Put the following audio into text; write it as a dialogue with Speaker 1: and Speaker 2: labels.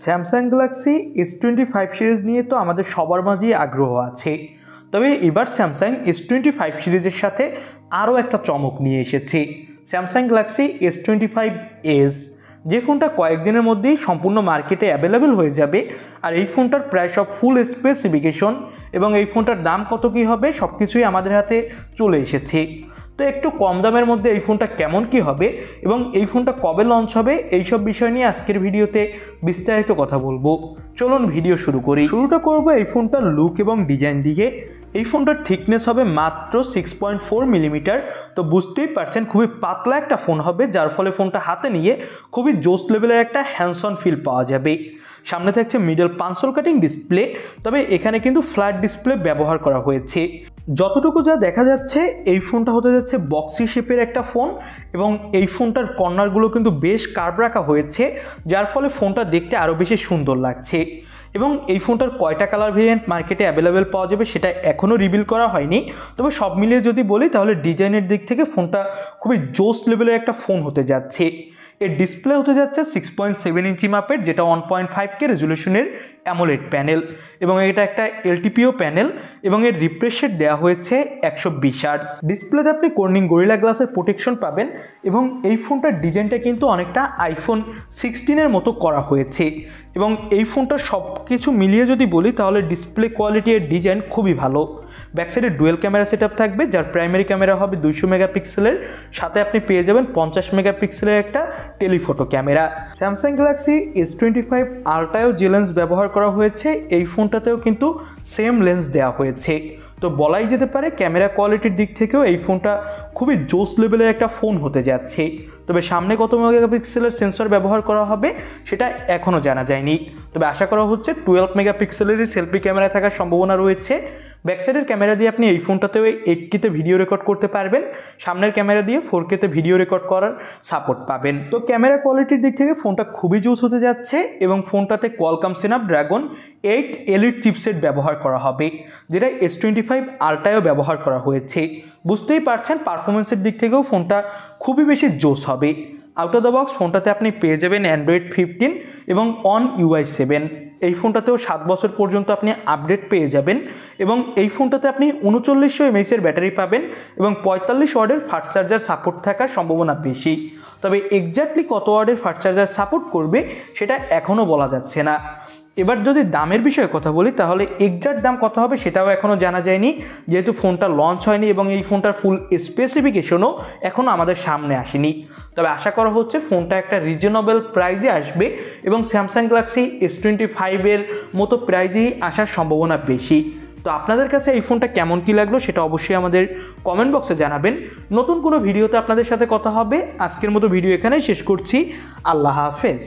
Speaker 1: Samsung Galaxy S25 series নিয়ে তো আমাদের সবার মাঝেই আগ্রহ আছে, তবে এবার স্যামসাং S25 সিরিজের সাথে আরও একটা চমক নিয়ে এসেছে। স্যামসাং গ্যালাক্সি S25s, যে ফোনটা কয়েকদিনের মধ্যেই সম্পূর্ণ মার্কেটে অ্যাভেলেবেল হয়ে যাবে। আর এই ফোনটার প্রায় সব ফুল স্পেসিফিকেশন এবং এই ফোনটার দাম কত কী হবে সব কিছুই আমাদের হাতে চলে এসেছে। তো একটু কম দামের মধ্যে এই ফোনটা কেমন কি হবে এবং এই ফোনটা কবে লঞ্চ হবে এইসব বিষয় নিয়ে আজকের ভিডিওতে বিস্তারিত কথা বলবো। চলুন ভিডিও শুরু করি। শুরুটা করব এই ফোনটার লুক এবং ডিজাইন দিয়ে। এই ফোনটার থিকনেস হবে মাত্র 6.4 মিলিমিটার। তো বুঝতেই পারছেন খুবই পাতলা একটা ফোন হবে, যার ফলে ফোনটা হাতে নিয়ে খুবই জোস লেভেলের একটা হ্যান্ডস অন ফিল পাওয়া যাবে। সামনে থাকছে মিডল পাঞ্চল কাটিং ডিসপ্লে, তবে এখানে কিন্তু ফ্ল্যাট ডিসপ্লে ব্যবহার করা হয়েছে। যতটুকু যা দেখা যাচ্ছে এই ফোনটা হতে যাচ্ছে বক্সি শেপের একটা ফোন এবং এই ফোনটার কর্নারগুলো কিন্তু বেশ কার্ভ রাখা হয়েছে, যার ফলে ফোনটা দেখতে আরও বেশি সুন্দর লাগছে। এবং এই ফোনটার কয়টা কালার ভেরিয়েন্ট মার্কেটে অ্যাভেলেবেল পাওয়া যাবে সেটা এখনও রিভিল করা হয়নি, তবে সব মিলিয়ে যদি বলি তাহলে ডিজাইনের দিক থেকে ফোনটা খুবই জোস লেভেলের একটা ফোন হতে যাচ্ছে। এর ডিসপ্লে হতে যাচ্ছে 6.7 ইঞ্চি মাপের, যেটা 1.5K রেজুলেশনের অ্যামোলেড প্যানেল এবং এটা একটা LTPO প্যানেল এবং এর রিফ্রেশ রেট দেওয়া হয়েছে 120 হার্টজ। ডিসপ্লেতে আপনি কর্নিং গরিলা গ্লাসের প্রোটেকশন পাবেন এবং এই ফোনটার ডিজাইনটা কিন্তু অনেকটা আইফোন 16-এর মতো করা হয়েছে এবং এই ফোনটার সব কিছু মিলিয়ে যদি বলি তাহলে ডিসপ্লে কোয়ালিটি এর ডিজাইন খুবই ভালো। ব্যাক সাইডে ডুয়েল ক্যামেরা সেটআপ থাকবে, যার প্রাইমারি ক্যামেরা হবে 200 মেগাপিক্সেলের, সাথে আপনি পেয়ে যাবেন 50 মেগাপিক্সেলের একটা telephoto camera. Samsung Galaxy S25 আলট্রায়ও যে লেন্স ব্যবহার করা হয়েছে এই ফোনটাতেও কিন্তু সেম লেন্স দেওয়া হয়েছে। তো বলাই যেতে পারে ক্যামেরা কোয়ালিটির দিক থেকেও এই ফোনটা খুবই জোস লেভেলের একটা ফোন হতে যাচ্ছে। তবে সামনে কত মেগাপিক্সেলের সেন্সর ব্যবহার করা হবে সেটা এখনও জানা যায়নি, তবে আশা করা হচ্ছে 12 মেগাপিক্সেলেরই সেলফি ক্যামেরা থাকার সম্ভাবনা রয়েছে। ব্যাকসাইডের ক্যামেরা দিয়ে আপনি এই ফোনটাতেও 8K ভিডিও রেকর্ড করতে পারবেন, সামনের ক্যামেরা দিয়ে 4K ভিডিও রেকর্ড করার সাপোর্ট পাবেন। তো ক্যামেরা কোয়ালিটির দিক থেকে ফোনটা খুবই জোস হতে যাচ্ছে এবং ফোনটাতে কোয়ালকম স্ন্যাপড্রাগন 8 এলিট চিপসেট ব্যবহার করা হবে, যেটা S25 আলট্রায়ও ব্যবহার করা হয়েছে। বুঝতেই পারছেন পারফরমেন্সের দিক থেকেও ফোনটা খুবই বেশি জোস হবে। আউট অফ দ্য বক্স ফোনটাতে আপনি পেয়ে যাবেন Android 15 এবং অন UI 7। এই ফোনটাতেও 7 বছর পর্যন্ত আপনি আপডেট পেয়ে যাবেন এবং এই ফোনটাতে আপনি 3900 mAh ব্যাটারি পাবেন এবং 45 ওয়াটের ফাস্ট চার্জার সাপোর্ট থাকার সম্ভাবনা বেশি। তবে এক্স্যাক্টলি কত ওয়াটের ফাস্ট চার্জার সাপোর্ট করবে সেটা এখনও বলা যাচ্ছে না। এবার যদি দামের বিষয়ে কথা বলি তাহলে এক্স্যাক্ট দাম কত হবে সেটাও এখনও জানা যায়নি, যেহেতু ফোনটা লঞ্চ হয়নি এবং এই ফোনটার ফুল স্পেসিফিকেশনও এখনও আমাদের সামনে আসেনি। তবে আশা করা হচ্ছে ফোনটা একটা রিজনেবল প্রাইসে আসবে এবং স্যামসাং গ্যালাক্সি S25-এর মতো প্রাইসেই আসার সম্ভাবনা বেশি। তো আপনাদের কাছে এই ফোনটা কেমন কী লাগলো সেটা অবশ্যই আমাদের কমেন্ট বক্সে জানাবেন। নতুন কোনো ভিডিওতে আপনাদের সাথে কথা হবে। আজকের মতো ভিডিও এখানেই শেষ করছি। আল্লাহ হাফেজ।